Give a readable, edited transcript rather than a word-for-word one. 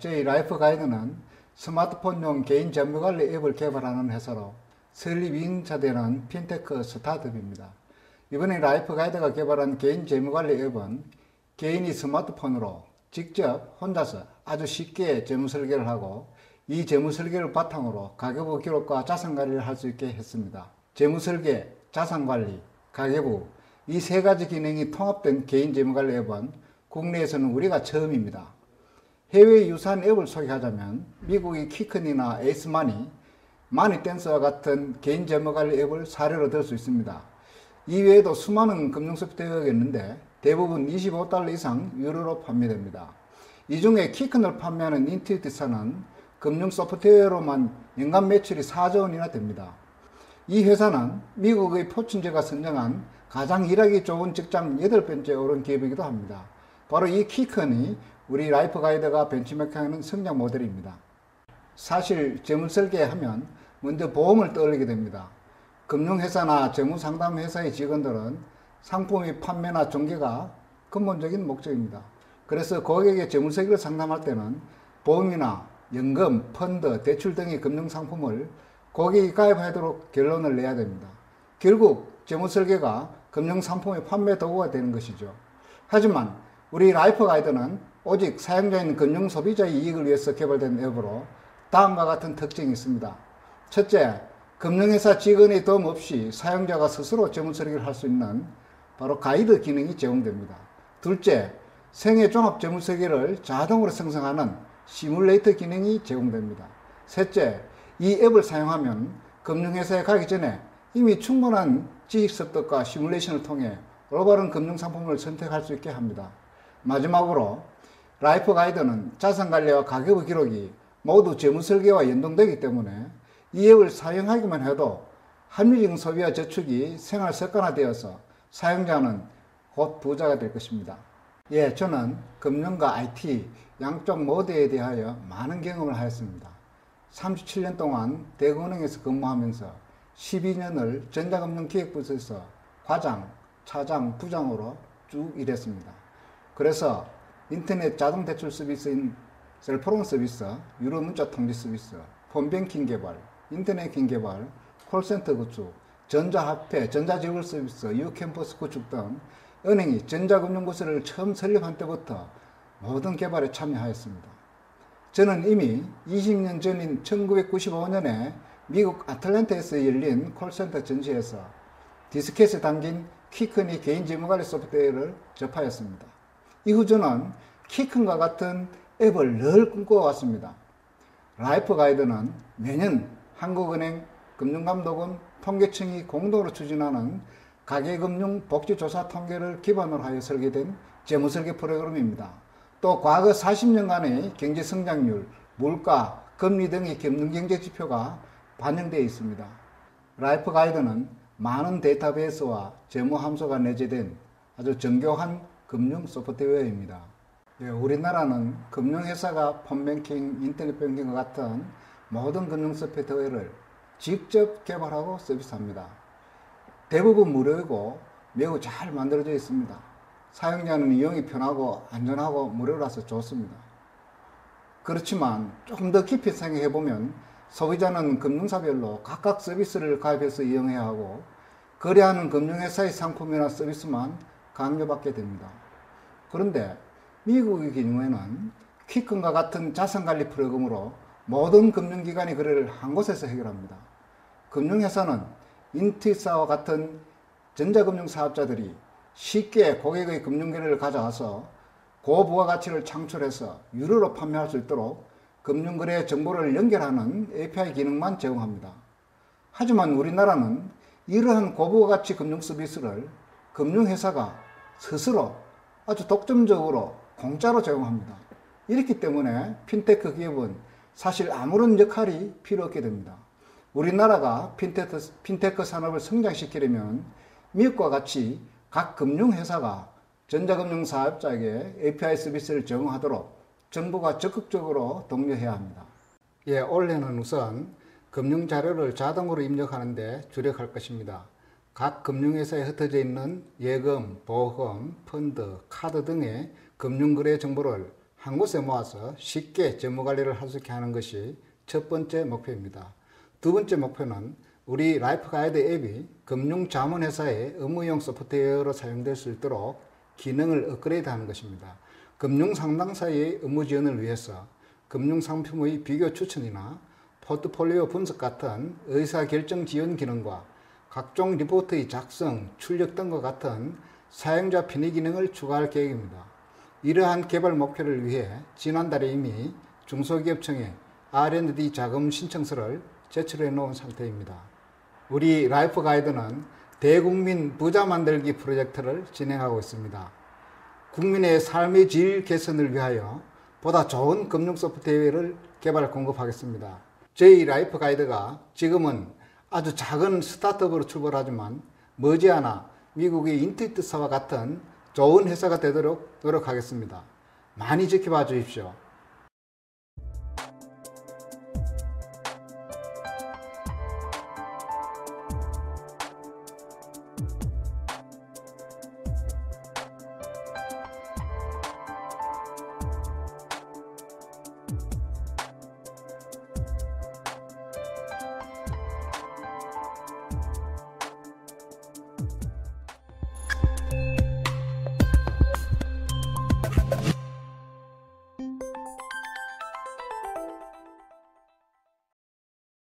저희 라이프 가이드는 스마트폰용 개인 재무관리 앱을 개발하는 회사로 설립 2년차 되는 핀테크 스타트업입니다. 이번에 라이프 가이드가 개발한 개인 재무관리 앱은 개인이 스마트폰으로 직접 혼자서 아주 쉽게 재무 설계를 하고 이 재무 설계를 바탕으로 가계부 기록과 자산 관리를 할 수 있게 했습니다. 재무 설계, 자산 관리, 가계부 이 세 가지 기능이 통합된 개인 재무관리 앱은 국내에서는 우리가 처음입니다. 해외 유사한 앱을 소개하자면 미국의 키큰이나 에이스마니, 마니댄스와 같은 개인 재무관리 앱을 사례로 들 수 있습니다. 이외에도 수많은 금융 소프트웨어가 있는데 대부분 $25 이상 유료로 판매됩니다. 이 중에 키큰을 판매하는 인투이티사는 금융 소프트웨어로만 연간 매출이 4조 원이나 됩니다. 이 회사는 미국의 포춘제가 선정한 가장 일하기 좋은 직장 8번째에 오른 기업이기도 합니다. 바로 이 키큰이 우리 라이프 가이드가 벤치마킹하는 성장 모델입니다. 사실 재무 설계하면 먼저 보험을 떠올리게 됩니다. 금융회사나 재무상담회사의 직원들은 상품의 판매나 중개가 근본적인 목적입니다. 그래서 고객의 재무 설계를 상담할 때는 보험이나 연금, 펀드, 대출 등의 금융상품을 고객이 가입하도록 결론을 내야 됩니다. 결국 재무 설계가 금융상품의 판매 도구가 되는 것이죠. 하지만 우리 라이프 가이드는 오직 사용자인 금융 소비자의 이익을 위해서 개발된 앱으로 다음과 같은 특징이 있습니다. 첫째, 금융회사 직원의 도움 없이 사용자가 스스로 재무 설계를 할 수 있는 바로 가이드 기능이 제공됩니다. 둘째, 생애 종합 재무 설계를 자동으로 생성하는 시뮬레이터 기능이 제공됩니다. 셋째, 이 앱을 사용하면 금융회사에 가기 전에 이미 충분한 지식 습득과 시뮬레이션을 통해 올바른 금융상품을 선택할 수 있게 합니다. 마지막으로 라이프 가이드는 자산관리와 가계부 기록이 모두 재무 설계와 연동되기 때문에 이 앱을 사용하기만 해도 합리적인 소비와 저축이 생활 습관화되어서 사용자는 곧 부자가 될 것입니다. 저는 금융과 IT 양쪽 모두에 대하여 많은 경험을 하였습니다. 37년 동안 대금은행에서 근무하면서 12년을 전자금융기획부서에서 과장, 차장, 부장으로 쭉 일했습니다. 그래서 인터넷 자동대출 서비스인 셀프론 서비스, 유료 문자 통지 서비스, 폰뱅킹 개발, 인터넷킹 개발, 콜센터 구축, 전자화폐, 전자지불 서비스, 유캠퍼스 구축 등 은행이 전자금융부서를 처음 설립한 때부터 모든 개발에 참여하였습니다. 저는 이미 20년 전인 1995년에 미국 아틀랜타에서 열린 콜센터 전시에서 디스켓에 담긴 키큰이 개인 재무관리 소프트웨어를 접하였습니다. 이후 저는 키큰과 같은 앱을 늘 꿈꿔왔습니다. 라이프 가이드는 매년 한국은행, 금융감독원, 통계청이 공동으로 추진하는 가계금융 복지조사 통계를 기반으로 하여 설계된 재무설계 프로그램입니다. 또 과거 40년간의 경제성장률, 물가, 금리 등의 금융경제 지표가 반영되어 있습니다. 라이프 가이드는 많은 데이터베이스와 재무 함수가 내재된 아주 정교한 금융 소프트웨어입니다. 우리나라는 금융회사가 폰뱅킹, 인터넷뱅킹과 같은 모든 금융 소프트웨어를 직접 개발하고 서비스합니다. 대부분 무료이고 매우 잘 만들어져 있습니다. 사용자는 이용이 편하고 안전하고 무료라서 좋습니다. 그렇지만 조금 더 깊이 생각해보면 소비자는 금융사별로 각각 서비스를 가입해서 이용해야 하고 거래하는 금융회사의 상품이나 서비스만 강요받게 됩니다. 그런데 미국의 경우에는 키큰과 같은 자산관리 프로그램으로 모든 금융기관의 거래를 한 곳에서 해결합니다. 금융회사는 인투이사와 같은 전자금융 사업자들이 쉽게 고객의 금융거래를 가져와서 고부가가치를 창출해서 유료로 판매할 수 있도록 금융거래 정보를 연결하는 API 기능만 제공합니다. 하지만 우리나라는 이러한 고부가가치 금융 서비스를 금융회사가 스스로 아주 독점적으로 공짜로 제공합니다. 이렇기 때문에 핀테크 기업은 사실 아무런 역할이 필요 없게 됩니다. 우리나라가 핀테크 산업을 성장시키려면 미국과 같이 각 금융회사가 전자금융 사업자에게 API 서비스를 제공하도록 정부가 적극적으로 독려해야 합니다. 올해는 우선 금융자료를 자동으로 입력하는 데 주력할 것입니다. 각 금융회사에 흩어져 있는 예금, 보험, 펀드, 카드 등의 금융거래 정보를 한 곳에 모아서 쉽게 재무관리를 할 수 있게 하는 것이 첫 번째 목표입니다. 두 번째 목표는 우리 라이프 가이드 앱이 금융자문회사의 업무용 소프트웨어로 사용될 수 있도록 기능을 업그레이드하는 것입니다. 금융상담사의 업무 지원을 위해서 금융상품의 비교 추천이나 포트폴리오 분석 같은 의사결정 지원 기능과 각종 리포트의 작성, 출력 등과 같은 사용자 편의 기능을 추가할 계획입니다. 이러한 개발 목표를 위해 지난달에 이미 중소기업청에 R&D 자금 신청서를 제출해 놓은 상태입니다. 우리 라이프 가이드는 대국민 부자 만들기 프로젝트를 진행하고 있습니다. 국민의 삶의 질 개선을 위하여 보다 좋은 금융 소프트웨어를 개발 공급하겠습니다. 저희 라이프 가이드가 지금은 아주 작은 스타트업으로 출발하지만 머지않아 미국의 인투이트사와 같은 좋은 회사가 되도록 노력하겠습니다. 많이 지켜봐 주십시오.